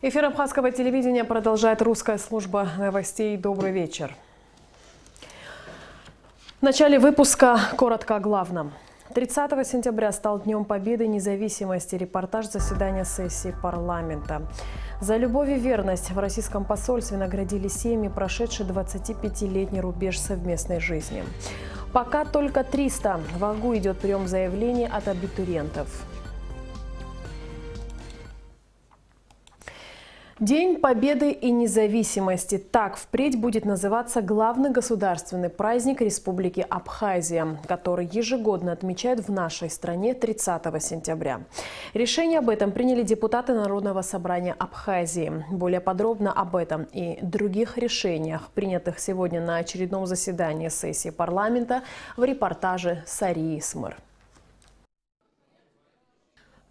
Эфир Абхазского телевидения продолжает русская служба новостей. Добрый вечер. В начале выпуска коротко о главном. 30 сентября стал Днем Победы и независимости. Репортаж заседания сессии парламента. За любовь и верность в российском посольстве наградили семьи, прошедшие 25-летний рубеж совместной жизни. Пока только 300. В АГУ идет прием заявлений от абитуриентов. День Победы и независимости. Так впредь будет называться главный государственный праздник Республики Абхазия, который ежегодно отмечают в нашей стране 30 сентября. Решение об этом приняли депутаты Народного собрания Абхазии. Более подробно об этом и других решениях, принятых сегодня на очередном заседании сессии парламента, в репортаже Сарии Смыр.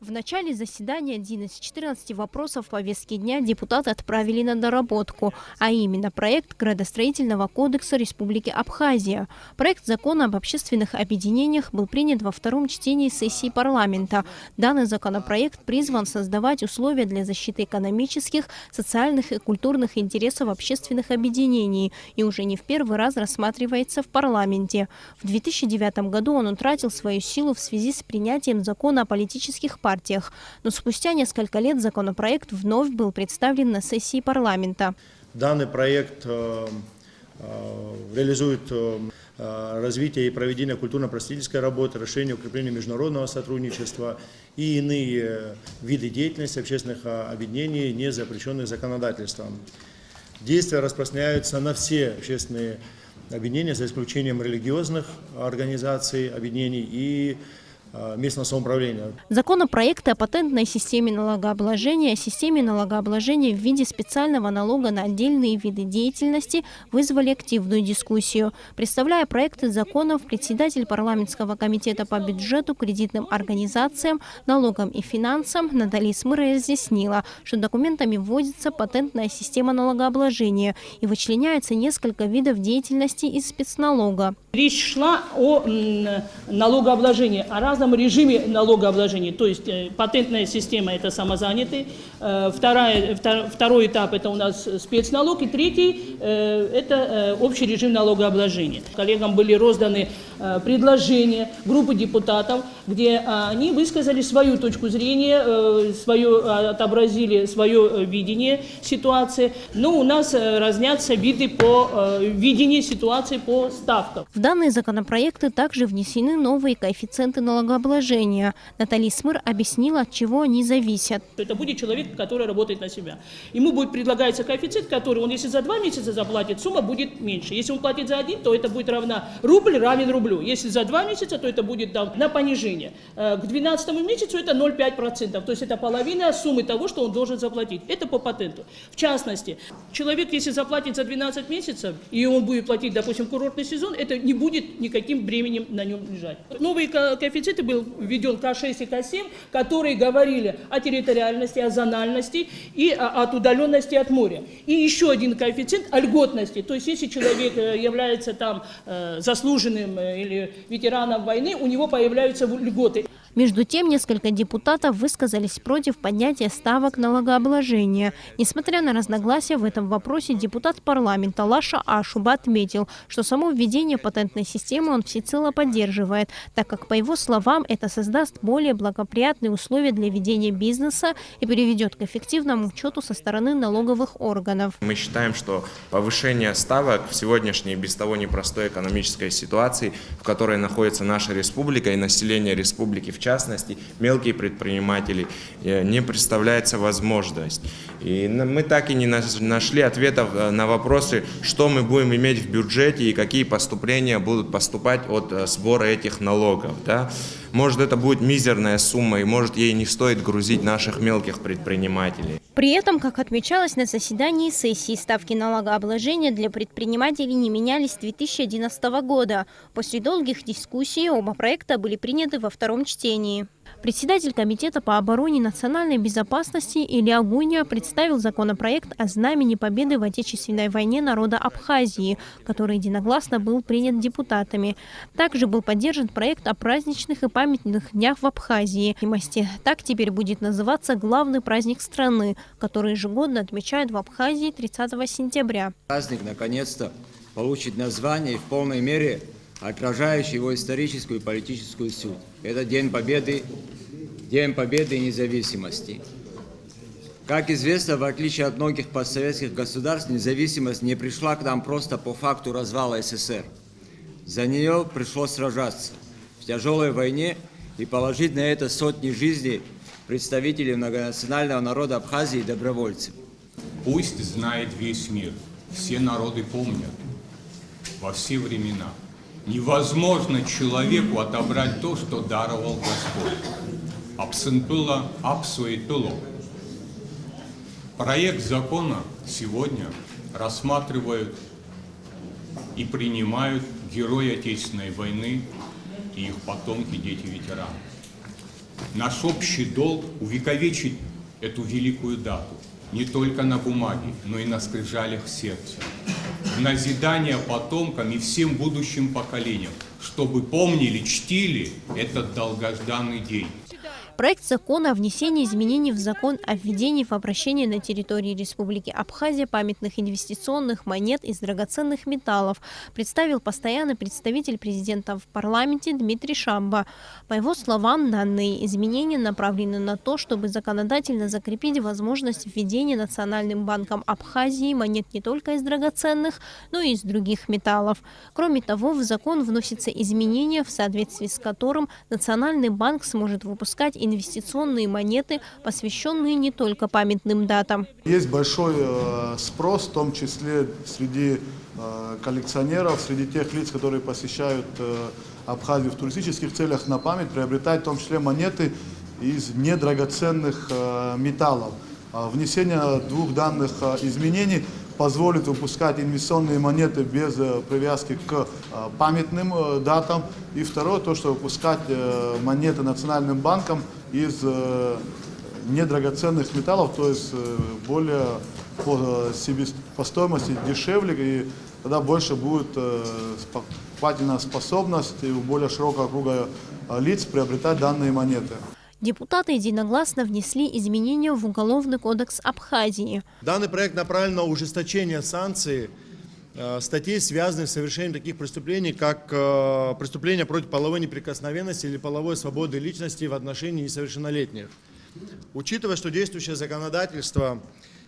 В начале заседания один из 14 вопросов повестки дня депутаты отправили на доработку, а именно проект Градостроительного кодекса Республики Абхазия. Проект закона об общественных объединениях был принят во втором чтении сессии парламента. Данный законопроект призван создавать условия для защиты экономических, социальных и культурных интересов общественных объединений и уже не в первый раз рассматривается в парламенте. В 2009 году он утратил свою силу в связи с принятием закона о политических партиях. Но спустя несколько лет законопроект вновь был представлен на сессии парламента. Данный проект реализует развитие и проведение культурно-просветительской работы, расширение и укрепление международного сотрудничества и иные виды деятельности общественных объединений, не запрещенных законодательством. Действия распространяются на все общественные объединения, за исключением религиозных организаций, объединений и местного самоуправления. Законопроекты о патентной системе налогообложения, системе налогообложения в виде специального налога на отдельные виды деятельности вызвали активную дискуссию. Представляя проекты законов, председатель парламентского комитета по бюджету, кредитным организациям, налогам и финансам Наталья Смыр разъяснила, что документами вводится патентная система налогообложения и вычленяется несколько видов деятельности из спецналога. Речь шла о налогообложении, о разном режиме налогообложения. То есть патентная система – это самозанятый, второй этап – это у нас спецналог, и третий – это общий режим налогообложения. Коллегам были розданы предложения группы депутатов, где они высказали свою точку зрения, отобразили свое видение ситуации. Но у нас разнятся виды по видению ситуации по ставкам. В данные законопроекты также внесены новые коэффициенты налогообложения. Наталья Смыр объяснила, от чего они зависят. Это будет человек, который работает на себя. Ему будет предлагается коэффициент, который он, если за 2 месяца заплатит, сумма будет меньше. Если он платит за 1, то это будет равна рубль равен рублю. Если за 2 месяца, то это будет на понижение. К 12 месяцу это 0,5%. То есть это половина суммы того, что он должен заплатить. Это по патенту. В частности, человек, если заплатит за 12 месяцев, и он будет платить, допустим, курортный сезон, это не будет никаким бременем на нем лежать. Новые коэффициенты был введен К6 и К7, которые говорили о территориальности, о зональности и от удаленности от моря. И еще один коэффициент о льготности. То есть если человек является там заслуженным или ветераном войны, у него появляются льготы. Между тем, несколько депутатов высказались против поднятия ставок налогообложения. Несмотря на разногласия в этом вопросе, депутат парламента Лаша Ашуба отметил, что само введение патентной системы он всецело поддерживает, так как, по его словам, это создаст более благоприятные условия для ведения бизнеса и приведет к эффективному учету со стороны налоговых органов. Мы считаем, что повышение ставок в сегодняшней без того непростой экономической ситуации, в которой находится наша республика и население республики в частности, мелкие предприниматели, не представляется возможность. И мы так и не нашли ответов на вопросы, что мы будем иметь в бюджете и какие поступления будут поступать от сбора этих налогов. Да? Может, это будет мизерная сумма, и может, ей не стоит грузить наших мелких предпринимателей. При этом, как отмечалось на заседании сессии, ставки налогообложения для предпринимателей не менялись с 2011 года. После долгих дискуссий оба проекта были приняты во втором чтении. Председатель Комитета по обороне и национальной безопасности Илья Гуня представил законопроект о знамени победы в Отечественной войне народа Абхазии, который единогласно был принят депутатами. Также был поддержан проект о праздничных и памятных днях в Абхазии. Так теперь будет называться главный праздник страны, который ежегодно отмечают в Абхазии 30 сентября. Праздник наконец-то получит название и в полной мере отражающий его историческую и политическую суть. Это День Победы и независимости. Как известно, в отличие от многих постсоветских государств, независимость не пришла к нам просто по факту развала СССР. За нее пришлось сражаться в тяжелой войне и положить на это сотни жизней представителей многонационального народа Абхазии и добровольцев. Пусть знает весь мир, все народы помнят, во все времена. Невозможно человеку отобрать то, что даровал Господь. Абсентула абсуэтуло. Проект закона сегодня рассматривают и принимают герои Отечественной войны и их потомки, дети ветеранов. Наш общий долг – увековечить эту великую дату не только на бумаге, но и на скрижалях сердца. В назидание потомкам и всем будущим поколениям, чтобы помнили, чтили этот долгожданный день. Проект закона о внесении изменений в закон о введении в обращение на территории Республики Абхазия памятных инвестиционных монет из драгоценных металлов представил постоянный представитель президента в парламенте Дмитрий Шамба. По его словам, данные изменения направлены на то, чтобы законодательно закрепить возможность введения Национальным банком Абхазии монет не только из драгоценных, но и из других металлов. Кроме того, в закон вносятся изменения, в соответствии с которым Национальный банк сможет выпускать инвестиционные монеты, посвященные не только памятным датам. Есть большой спрос, в том числе среди коллекционеров, среди тех лиц, которые посещают Абхазию в туристических целях на память, приобретать в том числе монеты из недрагоценных металлов. Внесение двух данных изменений позволит выпускать инвестиционные монеты без привязки к памятным датам. И второе, то, что выпускать монеты Национальным банком из недрагоценных металлов, то есть более по стоимости дешевле, и тогда больше будет покупательная способность у более широкого круга лиц приобретать данные монеты. Депутаты единогласно внесли изменения в Уголовный кодекс Абхазии. Данный проект направлен на ужесточение санкций статей, связанных с совершением таких преступлений, как преступления против половой неприкосновенности или половой свободы личности в отношении несовершеннолетних. Учитывая, что действующим законодательством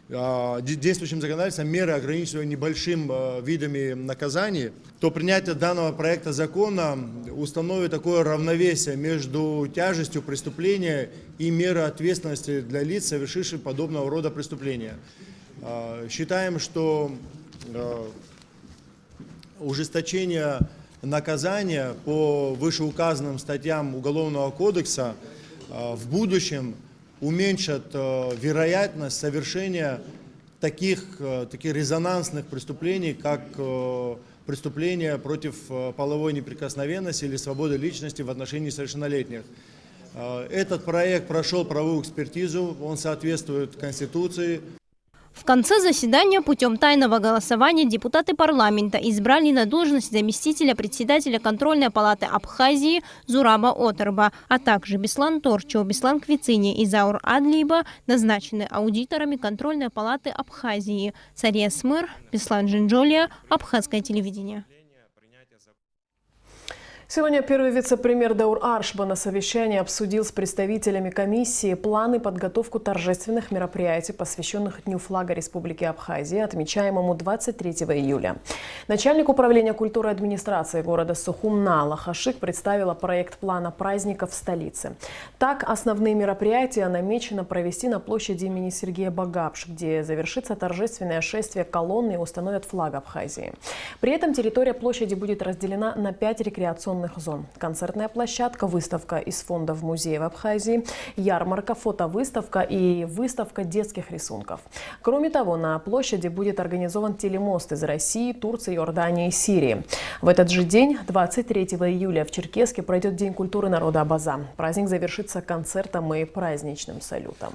меры ограничиваются небольшим видами наказаний, то принятие данного проекта закона установит такое равновесие между тяжестью преступления и мерой ответственности для лиц, совершивших подобного рода преступления. Считаем, что ужесточение наказания по вышеуказанным статьям Уголовного кодекса в будущем уменьшат вероятность совершения таких резонансных преступлений, как преступления против половой неприкосновенности или свободы личности в отношении несовершеннолетних. Этот проект прошел правовую экспертизу, он соответствует Конституции. В конце заседания путем тайного голосования депутаты парламента избрали на должность заместителя председателя контрольной палаты Абхазии Зураба Оторба, а также Беслан Торчо, Беслан Квицини и Заур Адлиба назначены аудиторами контрольной палаты Абхазии. Сария Смыр, Беслан Джинджолия, Абхазское телевидение. Сегодня первый вице-премьер Даур Аршба на совещании обсудил с представителями комиссии планы подготовку торжественных мероприятий, посвященных Дню флага Республики Абхазия, отмечаемому 23 июля. Начальник управления культуры и администрации города Сухумна Лахашик представила проект плана праздников в столице. Так, основные мероприятия намечено провести на площади имени Сергея Багапш, где завершится торжественное шествие колонны и установят флаг Абхазии. При этом территория площади будет разделена на 5 рекреационных традиционных зон. Концертная площадка, выставка из фондов музея в Абхазии, ярмарка, фотовыставка и выставка детских рисунков. Кроме того, на площади будет организован телемост из России, Турции, Иордании и Сирии. В этот же день, 23 июля, в Черкесске пройдет День культуры народа Абаза. Праздник завершится концертом и праздничным салютом.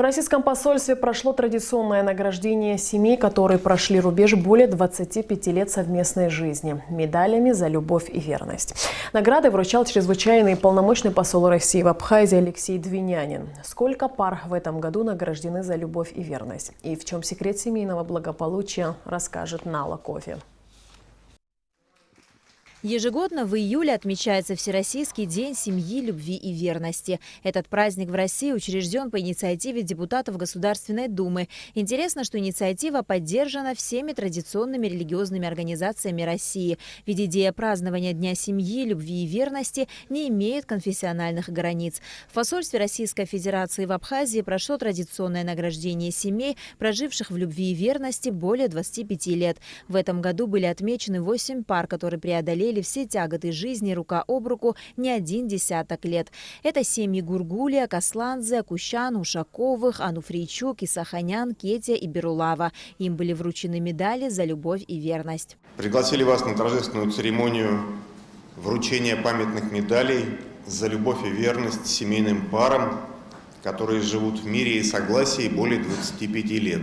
В российском посольстве прошло традиционное награждение семей, которые прошли рубеж более 25 лет совместной жизни, медалями за любовь и верность. Награды вручал чрезвычайный и полномочный посол России в Абхазии Алексей Двинянин. Сколько пар в этом году награждены за любовь и верность? И в чем секрет семейного благополучия, расскажет Нала Кофе. Ежегодно в июле отмечается Всероссийский день семьи, любви и верности. Этот праздник в России учрежден по инициативе депутатов Государственной Думы. Интересно, что инициатива поддержана всеми традиционными религиозными организациями России. Ведь идея празднования Дня семьи, любви и верности не имеет конфессиональных границ. В посольстве Российской Федерации в Абхазии прошло традиционное награждение семей, проживших в любви и верности более 25 лет. В этом году были отмечены 8 пар, которые преодолели все тяготы жизни рука об руку не один десяток лет. Это семьи Гургулия, Касландзе, Акущан, Ушаковых, Ануфрийчук, Исаханян, Кетя и Берулава. Им были вручены медали за любовь и верность. Пригласили вас на торжественную церемонию вручения памятных медалей за любовь и верность семейным парам, которые живут в мире и согласии более 25 лет.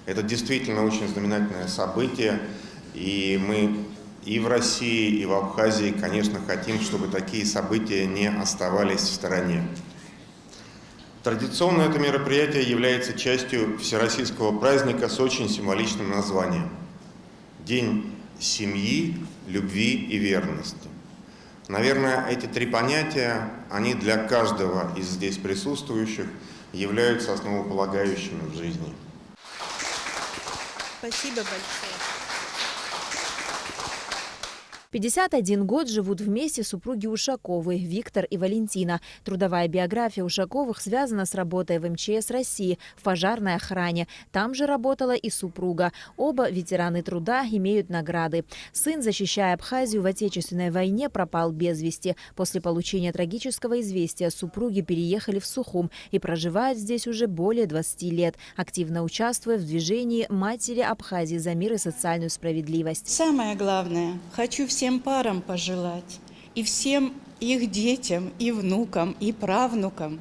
Это действительно очень знаменательное событие, и мы и в России, и в Абхазии, конечно, хотим, чтобы такие события не оставались в стороне. Традиционно это мероприятие является частью всероссийского праздника с очень символичным названием – День семьи, любви и верности. Наверное, эти три понятия, они для каждого из здесь присутствующих являются основополагающими в жизни. Спасибо большое. 51 год живут вместе супруги Ушаковы, Виктор и Валентина. Трудовая биография Ушаковых связана с работой в МЧС России в пожарной охране. Там же работала и супруга. Оба ветераны труда, имеют награды. Сын, защищая Абхазию в Отечественной войне, пропал без вести. После получения трагического известия супруги переехали в Сухум и проживают здесь уже более 20 лет, активно участвуя в движении «Матери Абхазии за мир и социальную справедливость». Самое главное, хочу всем парам пожелать, и всем их детям, и внукам, и правнукам,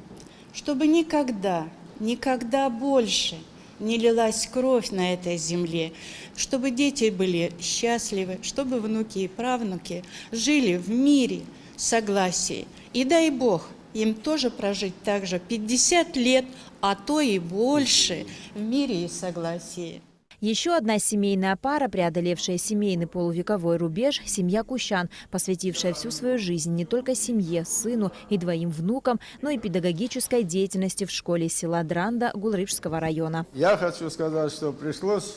чтобы никогда, никогда больше не лилась кровь на этой земле, чтобы дети были счастливы, чтобы внуки и правнуки жили в мире, согласии. И дай Бог им тоже прожить также 50 лет, а то и больше в мире и согласии. Еще одна семейная пара, преодолевшая семейный полувековой рубеж – семья Кущан, посвятившая всю свою жизнь не только семье, сыну и двоим внукам, но и педагогической деятельности в школе села Дранда Гулрижского района. Я хочу сказать, что пришлось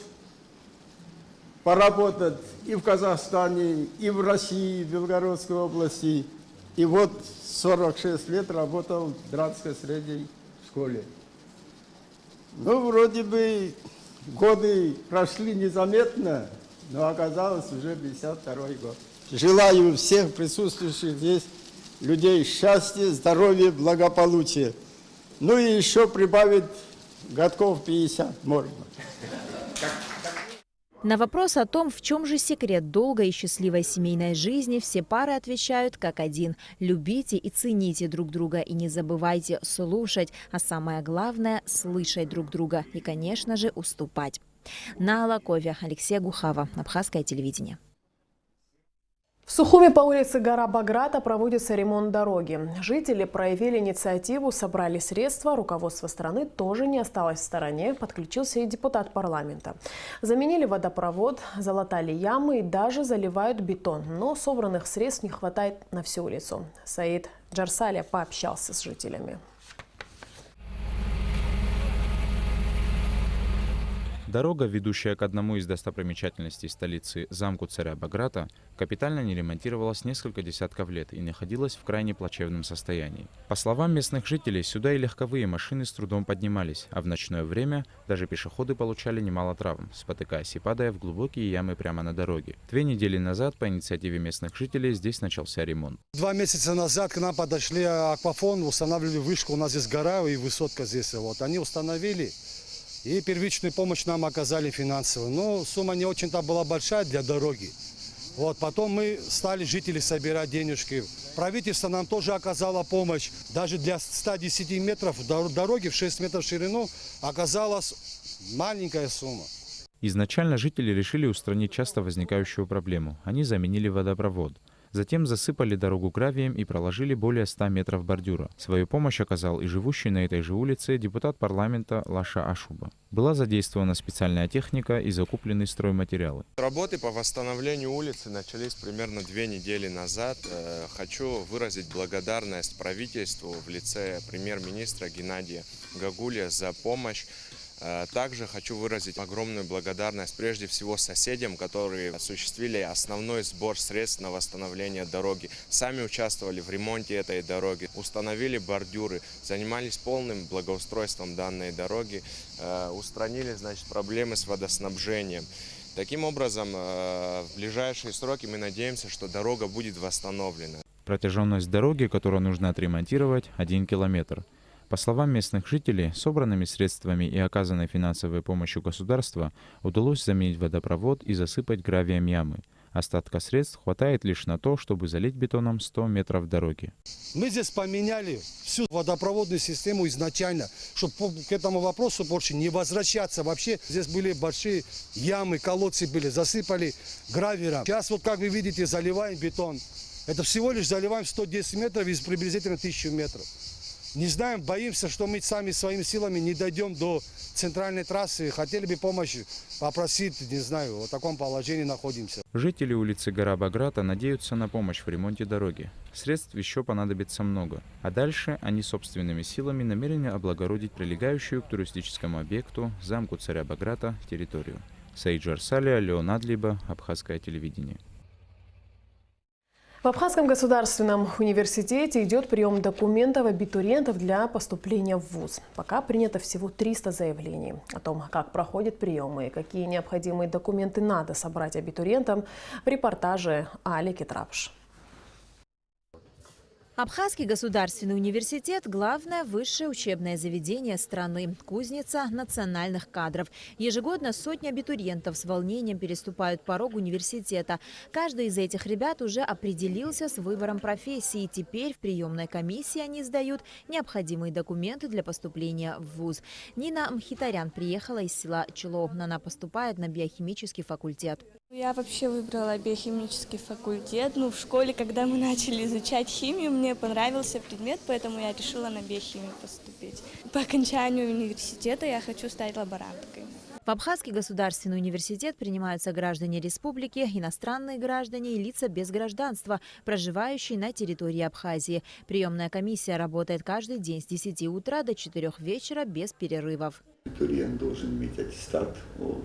поработать и в Казахстане, и в России, в Белгородской области. И вот 46 лет работал в Дранской средней школе. Ну, вроде бы годы прошли незаметно, но оказалось уже 52-й год. Желаю всех присутствующих здесь людей счастья, здоровья, благополучия. Ну и еще прибавить годков 50 можно. На вопрос о том, в чем же секрет долгой и счастливой семейной жизни, все пары отвечают как один. Любите и цените друг друга и не забывайте слушать, а самое главное – слышать друг друга и, конечно же, уступать. Нала Кофе, Алексей Гухава, Абхазское телевидение. В Сухуме по улице Гора-Баграта проводится ремонт дороги. Жители проявили инициативу, собрали средства. Руководство страны тоже не осталось в стороне. Подключился и депутат парламента. Заменили водопровод, залатали ямы и даже заливают бетон. Но собранных средств не хватает на всю улицу. Саид Джарсаля пообщался с жителями. Дорога, ведущая к одному из достопримечательностей столицы, замку царя Баграта, капитально не ремонтировалась несколько десятков лет и находилась в крайне плачевном состоянии. По словам местных жителей, сюда и легковые машины с трудом поднимались, а в ночное время даже пешеходы получали немало травм, спотыкаясь и падая в глубокие ямы прямо на дороге. 2 недели назад по инициативе местных жителей здесь начался ремонт. 2 месяца назад к нам подошли Аквафон, устанавливали вышку, у нас здесь гора и высотка здесь. Вот. Они установили. И первичную помощь нам оказали финансовую. Но сумма не очень-то была большая для дороги. Вот, потом мы стали, жители, собирать денежки. Правительство нам тоже оказало помощь. Даже для 110 метров дороги в 6 метров в ширину оказалась маленькая сумма. Изначально жители решили устранить часто возникающую проблему. Они заменили водопровод. Затем засыпали дорогу гравием и проложили более 100 метров бордюра. Свою помощь оказал и живущий на этой же улице депутат парламента Лаша Ашуба. Была задействована специальная техника и закуплены стройматериалы. Работы по восстановлению улицы начались примерно 2 недели назад. Хочу выразить благодарность правительству в лице премьер-министра Геннадия Гагулия за помощь. Также хочу выразить огромную благодарность прежде всего соседям, которые осуществили основной сбор средств на восстановление дороги. Сами участвовали в ремонте этой дороги, установили бордюры, занимались полным благоустройством данной дороги, устранили, проблемы с водоснабжением. Таким образом, в ближайшие сроки мы надеемся, что дорога будет восстановлена. Протяженность дороги, которую нужно отремонтировать, 1 километр. По словам местных жителей, собранными средствами и оказанной финансовой помощью государства удалось заменить водопровод и засыпать гравием ямы. Остатка средств хватает лишь на то, чтобы залить бетоном 100 метров дороги. Мы здесь поменяли всю водопроводную систему изначально, чтобы к этому вопросу больше не возвращаться. Вообще здесь были большие ямы, колодцы были, засыпали гравием. Сейчас вот, как вы видите, заливаем бетон. Это всего лишь заливаем 110 метров из приблизительно 1000 метров. Не знаем, боимся, что мы сами своими силами не дойдем до центральной трассы. Хотели бы помощи попросить, не знаю, в таком положении находимся. Жители улицы Гора Баграта надеются на помощь в ремонте дороги. Средств еще понадобится много. А дальше они собственными силами намерены облагородить прилегающую к туристическому объекту, замку царя Баграта, территорию. Саид Жарсалия, Леон Адлиба, Абхазское телевидение. В Абхазском государственном университете идет прием документов абитуриентов для поступления в вуз. Пока принято всего 300 заявлений. О том, как проходят приемы и какие необходимые документы надо собрать абитуриентам, в репортаже Али Китрапш. Абхазский государственный университет – главное высшее учебное заведение страны, кузница национальных кадров. Ежегодно сотни абитуриентов с волнением переступают порог университета. Каждый из этих ребят уже определился с выбором профессии. Теперь в приемной комиссии они сдают необходимые документы для поступления в вуз. Нина Мхитарян приехала из села Чуло. Она поступает на биохимический факультет. Я вообще выбрала биохимический факультет. В школе, когда мы начали изучать химию, мне понравился предмет, поэтому я решила на биохимию поступить. По окончанию университета я хочу стать лаборанткой. В Абхазский государственный университет принимаются граждане республики, иностранные граждане и лица без гражданства, проживающие на территории Абхазии. Приемная комиссия работает каждый день с 10 утра до 4 вечера без перерывов. Абитуриент должен иметь аттестат о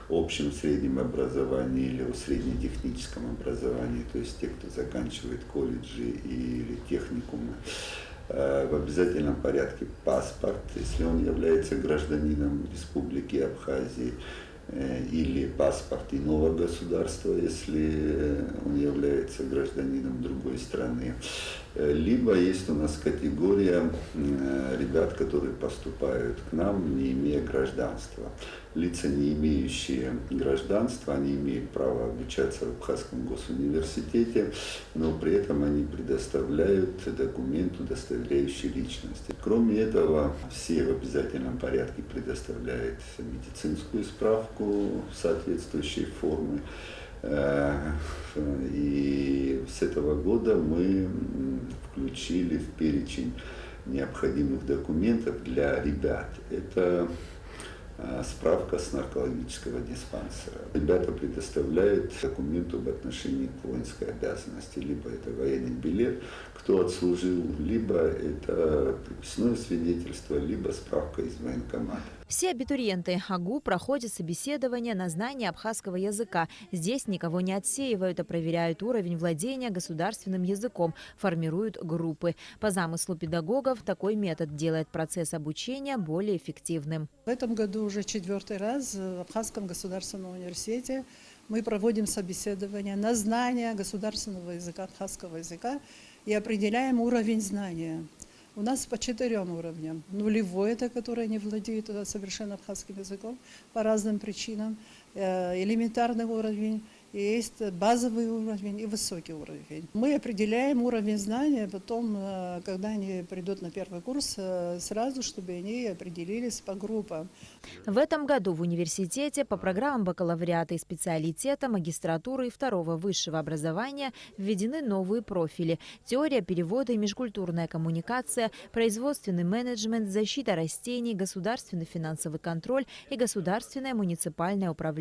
общем среднем образовании или о среднетехническом образовании, то есть те, кто заканчивает колледжи или техникумы. В обязательном порядке паспорт, если он является гражданином Республики Абхазии, или паспорт иного государства, если он является гражданином другой страны. Либо есть у нас категория ребят, которые поступают к нам, не имея гражданства. Лица, не имеющие гражданства, они имеют право обучаться в Абхазском госуниверситете, но при этом они предоставляют документ, удостоверяющий личность. Кроме этого, все в обязательном порядке предоставляют медицинскую справку соответствующей формы. И с этого года мы включили в перечень необходимых документов для ребят. Это справка с наркологического диспансера. Ребята предоставляют документ об отношении к воинской обязанности. Либо это военный билет, кто отслужил, либо это приписное свидетельство, либо справка из военкомата. Все абитуриенты АГУ проходят собеседование на знание абхазского языка. Здесь никого не отсеивают, а проверяют уровень владения государственным языком, формируют группы. По замыслу педагогов, такой метод делает процесс обучения более эффективным. В этом году уже 4-й раз в Абхазском государственном университете мы проводим собеседование на знание государственного языка, абхазского языка, и определяем уровень знания. У нас по 4 уровням. Нулевой – это который не владеет совершенно абхазским языком по разным причинам. Элементарный уровень, есть базовый уровень и высокий уровень. Мы определяем уровень знания, потом, когда они придут на первый курс, сразу, чтобы они определились по группам. В этом году в университете по программам бакалавриата и специалитета, магистратуры и второго высшего образования введены новые профили: теория перевода и межкультурная коммуникация, производственный менеджмент, защита растений, государственный финансовый контроль и государственное муниципальное управление.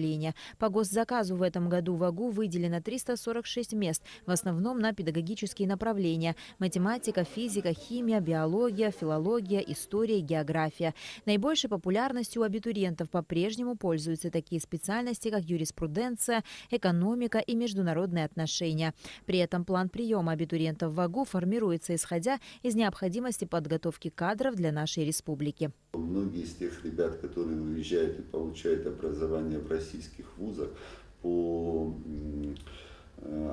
По госзаказу в этом году в АГУ выделено 346 мест, в основном на педагогические направления – математика, физика, химия, биология, филология, история, география. Наибольшей популярностью у абитуриентов по-прежнему пользуются такие специальности, как юриспруденция, экономика и международные отношения. При этом план приема абитуриентов в АГУ формируется исходя из необходимости подготовки кадров для нашей республики. Многие из тех ребят, которые уезжают и получают образование в российских вузах, по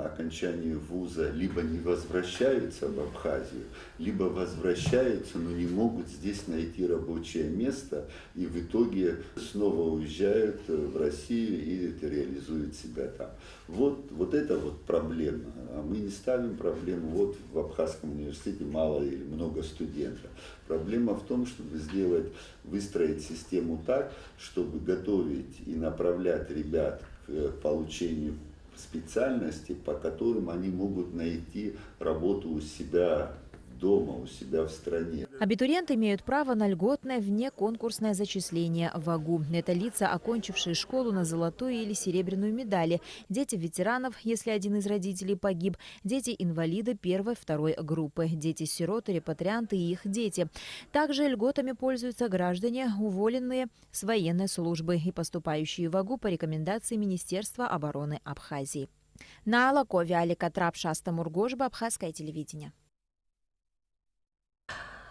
окончанию вуза либо не возвращаются в Абхазию, либо возвращаются, но не могут здесь найти рабочее место, и в итоге снова уезжают в Россию и реализуют себя там. Вот это вот проблема. А мы не ставим проблему, вот в Абхазском университете мало или много студентов. Проблема в том, чтобы выстроить систему так, чтобы готовить и направлять ребят к получению специальности, по которым они могут найти работу у себя дома, у себя в стране. Абитуриенты имеют право на льготное внеконкурсное зачисление в АГУ. Это лица, окончившие школу на золотую или серебряную медали, дети ветеранов, если один из родителей погиб, дети-инвалиды 1-2 группы, дети-сироты, репатрианты и их дети. Также льготами пользуются граждане, уволенные с военной службы и поступающие в АГУ по рекомендации Министерства обороны Абхазии. На Алакове Алика Трапшаста Мургожба, Абхазское телевидение.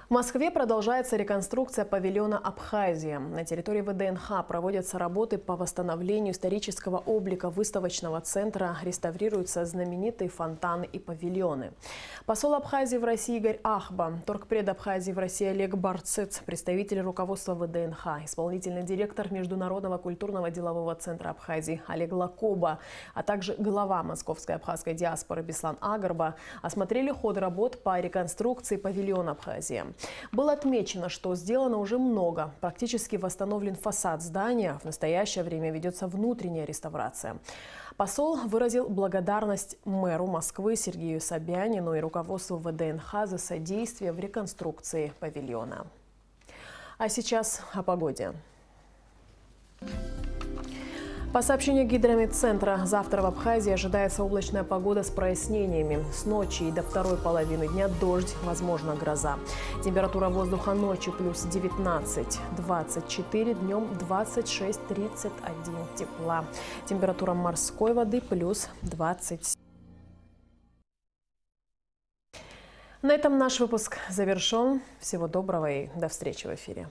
В Москве продолжается реконструкция павильона «Абхазия». На территории ВДНХ проводятся работы по восстановлению исторического облика выставочного центра, реставрируются знаменитые фонтаны и павильоны. Посол Абхазии в России Игорь Ахба, торгпред Абхазии в России Олег Барцыц, представитель руководства ВДНХ, исполнительный директор Международного культурного делового центра Абхазии Олег Лакоба, а также глава московской абхазской диаспоры Беслан Агарба осмотрели ход работ по реконструкции павильона «Абхазия». Было отмечено, что сделано уже много. Практически восстановлен фасад здания. В настоящее время ведется внутренняя реставрация. Посол выразил благодарность мэру Москвы Сергею Собянину и руководству ВДНХ за содействие в реконструкции павильона. А сейчас о погоде. По сообщению Гидрометцентра, завтра в Абхазии ожидается облачная погода с прояснениями. С ночи и до второй половины дня дождь, возможно гроза. Температура воздуха ночью плюс 19-24, днем 26-31 тепла. Температура морской воды плюс 20. На этом наш выпуск завершен. Всего доброго и до встречи в эфире.